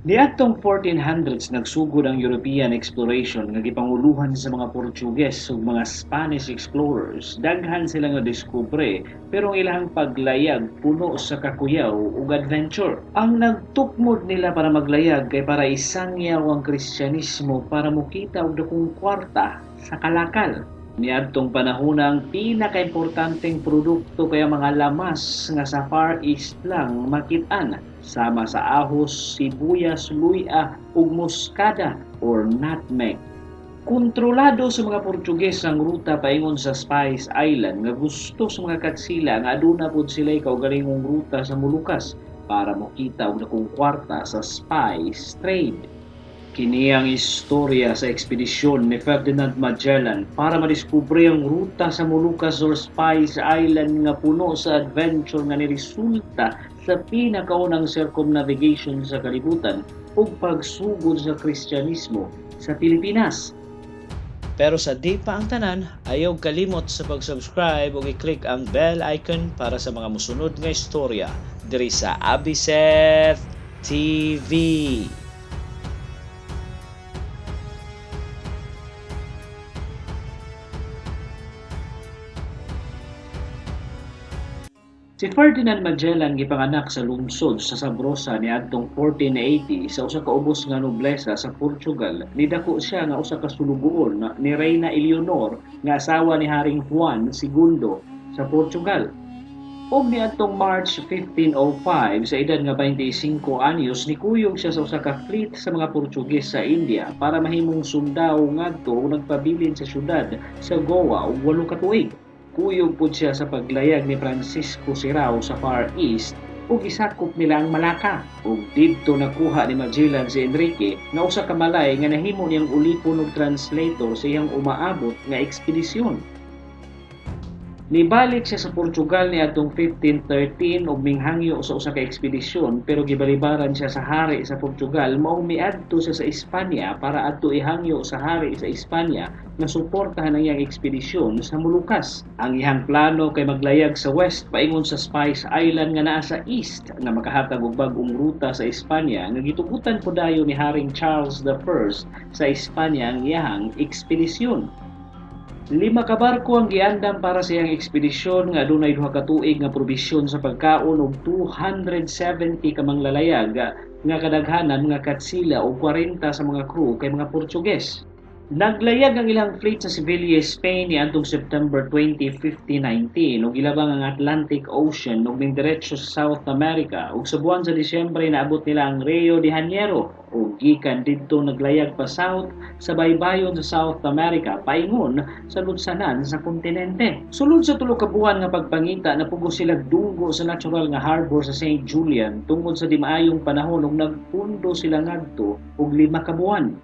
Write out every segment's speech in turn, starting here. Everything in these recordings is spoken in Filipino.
Niadtong 1400s nagsugod ang European exploration nga gipanguluhan sa mga Portuguese ug mga Spanish explorers. Daghan sila nga diskubre pero ang ilang paglayag puno sa kakuyaw ug adventure. Ang nagtukmod nila para maglayag kay para isangyaw ang Kristyanismo para mukita og dakong kwarta sa kalakal. Niadtong panahon ang pinakaimportanteng produkto kay ang mga lamas nga sa Far East lang makit-an sama sa ahos, sibuyas, luya ug muskada or nutmeg. Kontrolado sa mga Portuges ang ruta paingon sa Spice Island nga gusto sa mga katsila nga aduna pod sila'y kaugalingong ruta sa Molucas para mokita og dakong kwarta sa spice trade. Kini ang istorya sa ekspedisyon ni Ferdinand Magellan para madiskubre ang ruta sa Molucas or Spice Island nga puno sa adventure nga niresulta sa pinakaunang circumnavigation sa kalibutan ug pagsugod sa Kristyanismo sa Pilipinas. Pero sa di pa ang tanan, ayaw kalimot sa pag-subscribe ug i-click ang bell icon para sa mga musunod nga istorya diri sa Abiseth TV. Si Ferdinand Magellan gipanganak sa lungsod sa Sabrosa niadtong 1480 sa usa ka ubos nga noblesa sa Portugal. Nidako siya nga usa ka sulugoon ni Reyna Eleanor nga asawa ni Haring Juan II sa Portugal. Og niadtong March 1505 sa edad nga 25 anyos nikuyog siya sa usa ka fleet sa mga Portuges sa India para mahimong sundao ngadto ug nagpabilin sa syudad sa Goa og 8 ka tuig. Kuyog pud siya sa paglayag ni Francisco Sirao sa Far East ug gisakop nila ang Malacca. Ug didto nakuha ni Magellan si Enrique nga usa ka Malay nga nahimo niyang ulipon og translator sa iyang umaabot nga ekspedisyon. Nibalik siya sa Portugal niadtong 1513 ug minghangyo sa usa ka ekspedisyon pero gibalibaran siya sa hari sa Portugal mao miadto siya sa Espanya para adto ihangyo sa hari sa Espanya nga suportahan ang iyang ekspedisyon sa Molucas. Ang iyang plano kay maglayag sa west paingon sa Spice Island nga naa sa east nga makahatag og bag-ong ruta sa Espanya nga gitugutan po dayon ni Haring Charles I sa Espanya ang iyang ekspedisyon. 5 ka barko ang giandam para sa iyang ekspedisyon nga adunay 2 ka tuig nga probisyon sa pagkaon ug 270 ka manglalayag nga kadaghanan mga katsila ug 40 sa mga crew kay mga Portuges. Naglayag ang ilang fleet sa Sevilla, Spain niadtong September 20, 1519 ug ilabang ang Atlantic Ocean ug mindiretso sa South America ug sa buwan sa Disyembre naabot nila ang Rio de Janeiro ug gikan didto naglayag pa south sa baybayon sa South America paingon sa lutsanan sa kontinente. Sulod sa 3 ka buwan nga pagpangita napugos sila dunggo sa natural nga harbor sa St. Julian tungod sa di maayong panahon ug nagpundo sila ngadto og 5 ka buwan.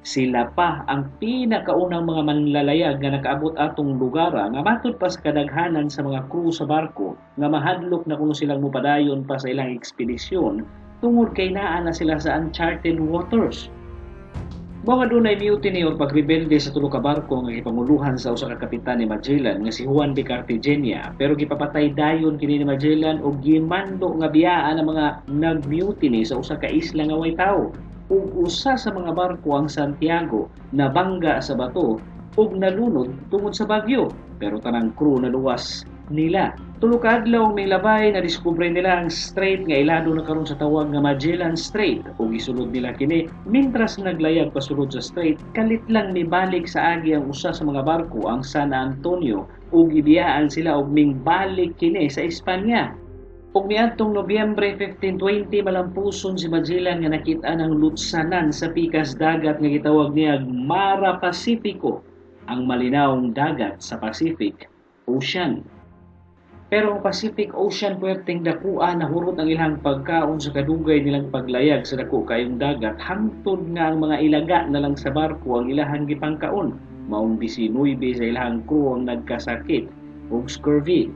Sila pa ang pinakaunang mga manlalayag nga nakaabot atong lugara nga matod pa sa kadaghanan sa mga crew sa barko nga mahadlok na kuno silang mupadayon pa sa ilang ekspedisyon tungod kay naa na sila sa uncharted waters. Mga dunay mutiny o pagrebelde sa 3 ka barko nga gipanguluhan sa usa ka kapitan ni Magellan nga si Juan de Cartagena pero gipapatay dayon kini ni Magellan og gimando nga biyaan ang mga nagmutiny sa usa ka isla nga way tawo. Ug usa sa mga barko ang Santiago nabangga sa bato ug nalunod tungod sa bagyo pero tanang crew naluwas nila. 3 ka adlaw may labay na diskubre nila ang strait nga ilado na karon sa tawag nga Magellan Strait ug isulod nila kini. Mintras naglayag pasulod sa strait kalit lang mibalik sa agi ang usa sa mga barko ang San Antonio ug gibiyaan sila og mingbalik kini sa Espanya. Ug niadtong Nobyembre 1520 malampuson si Magellan nga nakit-an ang lutsanan sa pikas dagat nga gitawag niya Mara Pacifico, ang malinawong dagat sa Pacific Ocean. Pero ang Pacific Ocean puwerteng dakua nahurot ang ilang pagkaon sa kadugay nilang paglayag sa dako kayong dagat hangtod nga ang mga ilaga na lang sa barko ang ilahang gipangkaon. Maong 19 sa ilahang crew ang nagkasakit og scurvy.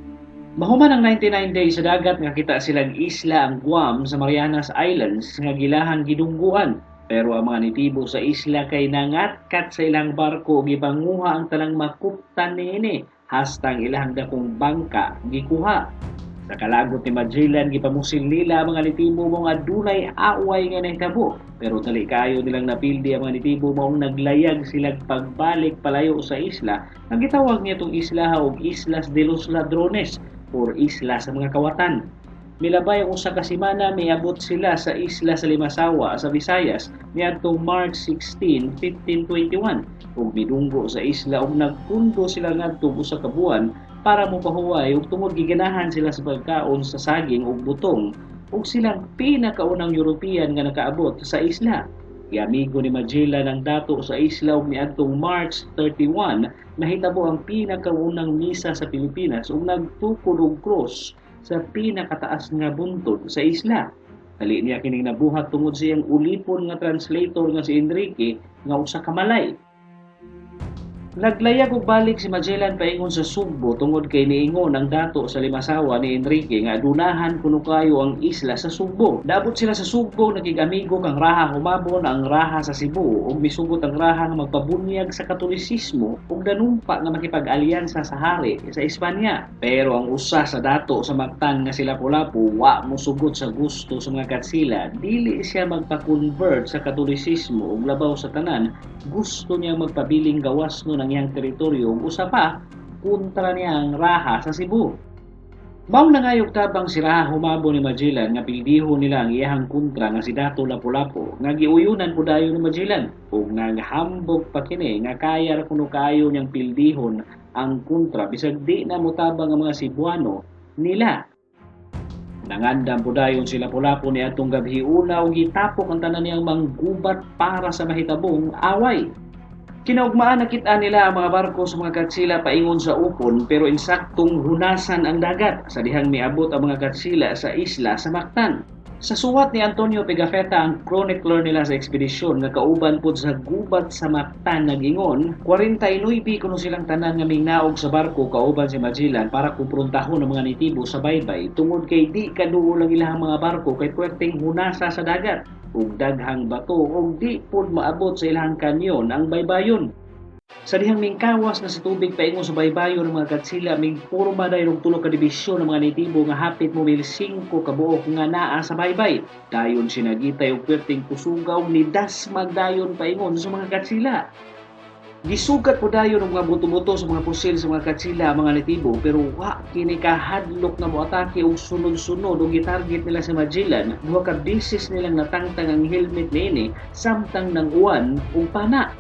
Mahuman ang 99 days sa dagat nga kita silang isla ang Guam sa Marianas Islands nga gilahang gidungguan. Pero ang mga nitibo sa isla kay nangatkat sa ilang barko ug gipanguha ang tanang makuptan niini hasta ang ilang dakong bangka gikuha. Sa kalagot ni Magellan, gipamusil nila ang mga nitibo mo nga dunay away nga nahitabo. Pero dali kayo nilang napildi ang mga nitibo maong naglayag silang pagbalik palayo sa isla. Ang gitawag niya itong isla og Islas de los Ladrones or Isla sa mga Kawatan. Milabay ang usa ka semana miabot sila sa isla sa Limasawa sa Visayas niadtong March 16, 1521 ug midunggo sa isla ug nagpundo sila ngadtong usa ka buwan para mopahuway ug tungod giganahan sila sa pagkaon sa saging ug butong ug silang pinakaunang European nga nakaabot sa isla. Giamigo ni Magellan ang dato sa isla ug niadtong March 31 nahitabo ang pinakaunang misa sa Pilipinas ug nagtukod og cross sa pinakataas nga buntod sa isla. Dali niya kining nabuhat tungod sa iyang ulipon nga translator nga si Enrique nga usa ka Malay. Naglayag og balik si Magellan paingon sa Sugbo tungod kay niingon ang dato sa Limasawa ni Enrique nga adunahan kuno kayo ang isla sa Sugbo. Daabot sila sa Sugbo nagig-amigo kang raha humabon ang raha sa Cebu ug misugot ang raha nga magpabunyag sa Katolisismo ug danumpa nga makipag-alyansa sa hari sa Espanya. Pero ang usa sa dato sa Mactan nga si Lapu-Lapu wa mosugot sa gusto sa mga Katsila, dili siya magpa-convert sa Katolisismo ug labaw sa tanan gusto niya magpabiling gawas no ng iyang teritoryo ug usa pa kontra niya ang raha sa Cebu. Mao nangayog tabang si Raha humabo ni Magellan nga pildihon nila ang iyahang kontra nga si Dato Lapu-Lapu nga giuyunan pud dayon ni Magellan ug naghambog pa kini nga kaya ra kuno kayo niyang pildihon ang kontra bisag di na motabang ang mga Cebuano nila. Nangandam po dayon si Lapu-Lapu ni atong gabi una ug gitapok ang tanan niyang manggubat para sa mahitabong away. Kinaugmaan nakita nila ang mga barko sa mga Katsila paingon sa upon pero insaktong hunasan ang dagat sa dihang miabot ang mga Katsila sa isla sa Mactan. Sa suwat ni Antonio Pigafetta ang chronicler nila sa ekspedisyon nga kauban pud sa gubat sa Mactan nagingon 49 kuno silang tanan nga mingnaog sa barko kauban si Magellan para kumpruntahon ang mga nitibo sa baybay tungod kay di kaduol ang ilahang mga barko kay puwerteng hunasa sa dagat ug daghang bato ug di pud maabot sa ilahang kanyon ang baybayon. Sa dihang mingkawas na sa tubig paingon sa baybayon ng mga Katsila mingporma dayon og tulo ka dibisyon ng mga nitibo nga hapit mo 5 ka buok nga naa sa baybay. Dayon sinagitay og perting kusugaw ni dasmag dayon paingon sa mga Katsila. Gisugat po dayon ang mga buto-buto sa mga pusil sa mga Katsila ang mga nitibo pero wa kini kahadlok na moatake og sunod-sunod ug gitarget nila sa Magellan. Duha ka beses nilang natangtang ang helmet niini samtang nang uwan ug pana.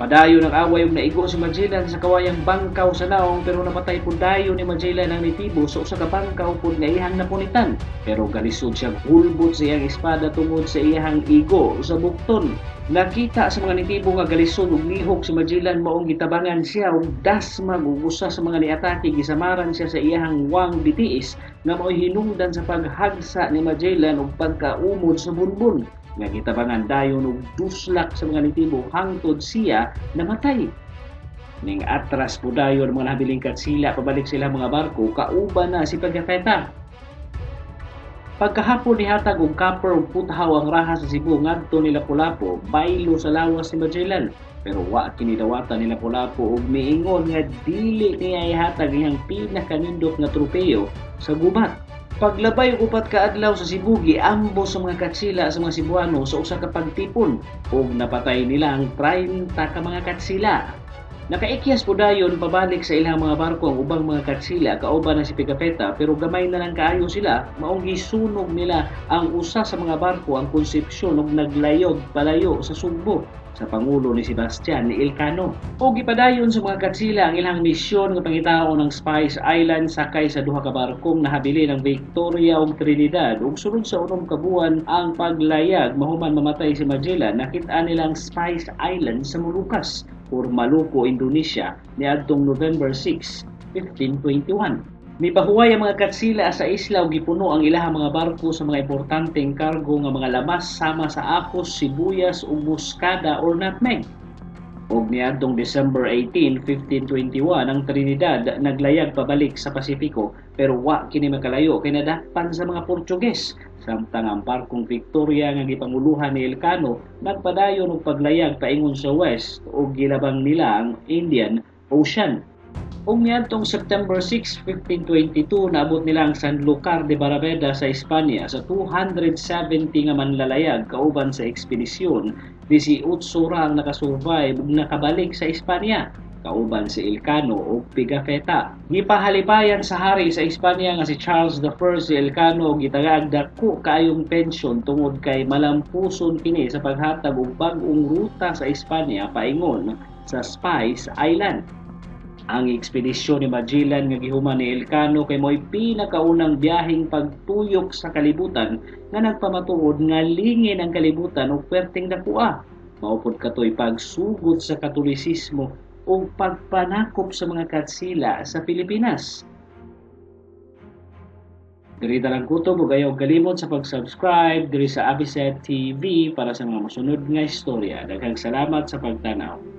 Padayon ang away ug naigo si Magellan sa kawayang bangkaw sa naong pero namatay pud dayon ni Magellan ang nitibo sa usa ka bangkaw pud nga iyang napunitan. Pero galisod siyang hulbot sa iyang espada tungod sa iyang igo sa bukton. Nakita sa mga nitibo nga galisod ug lihok si Magellan maong gitabangan siya ug dasmag ug usa sa mga niatake gisamaran siya sa iyang wang bitiis nga mao'y hinungdan sa paghagsa ni Magellan ug pagkaumod sa bunbun. Nga gitabangan dayon og duslak sa mga nitibo hangtod siya namatay. Ning atras po dayon mga nabiling Katsila pabalik sila mga barko kauban na si Pigafetta. Pagkahapon nihatag og copper ug putahaw ang raha sa Cebu ngadto ni Lapu-Lapu baylo sa lawas ni Magellan. Pero wa kini dawatan ni Lapu-Lapu ug miingon nga dili niya ihatag iyang pinakanindot nga tropeyo sa gubat. Paglabay og upat ka adlaw sa Cebu giambos sa mga Katsila sa mga Cebuano sa usa ka pagtipon ug napatay nila ang 30 ka mga Katsila. Nakaikyas po dayon pabalik sa ilang mga barko ang ubang mga Katsila kauban na si Pigafetta pero gamay na lang kaayo sila maong gisunog nila ang usa sa mga barko ang konsepsyon ug naglayog palayo sa Sugbo sa pangulo ni Sebastian ni Elcano. O gipadayon sa mga Katsila ang ilang misyon nga pangitaon ng Spice Island sakay sa duha ka barkong nahabilin ng Victoria ug Trinidad ug sunod sa unom ka buwan ang paglayag mahuman mamatay si Magellan nakita nilang Spice Island sa Moluccas or Maluku, Indonesia niadtong November 6, 1521. Mipahuway ang mga Katsila sa isla ug gipuno ang ilahang mga barko sa mga importanteng kargo nga mga lamas sama sa apos, sibuyas ug muskada or nutmeg. Og niadtong December 18, 1521 ang Trinidad naglayag pabalik sa Pasifiko pero wa kini makalayo kay nadakpan sa mga Portuges. Samtang ang barkong Victoria nga gipanguluhan ni Elcano nagpadayon og paglayag paingon sa west ug gilabang nila ang Indian Ocean. Ug niadtong September 6, 1522 naabot nila ang Sanlúcar de Barrameda sa Espanya sa 270 nga manlalayag kauban sa ekspedisyon. 18 ra ang nakasurvive ug nakabalik sa Espanya kauban si Elcano ug Pigafetta. Gipahalipayan sa hari sa Espanya nga si Charles I si Elcano og gitagaag dako kaayong pensyon tungod kay malampuson kini sa paghatag og bag-ong ruta sa Espanya paingon sa Spice Island. Ang ekspedisyon ni Magellan nga gihuman ni Elcano kay mo'y pinakaunang biyaheng pagtuyok sa kalibutan nga nagpamatuod nga lingin ang kalibutan og perting dakua. Maupod katoy pagsugod sa Katolisismo o pagpanakop sa mga katsila sa Pilipinas. Diri lang kutob ug ayaw kalimot sa pag-subscribe diri sa Abiset TV para sa mga masunod nga istorya. Daghang salamat sa pagtanaw.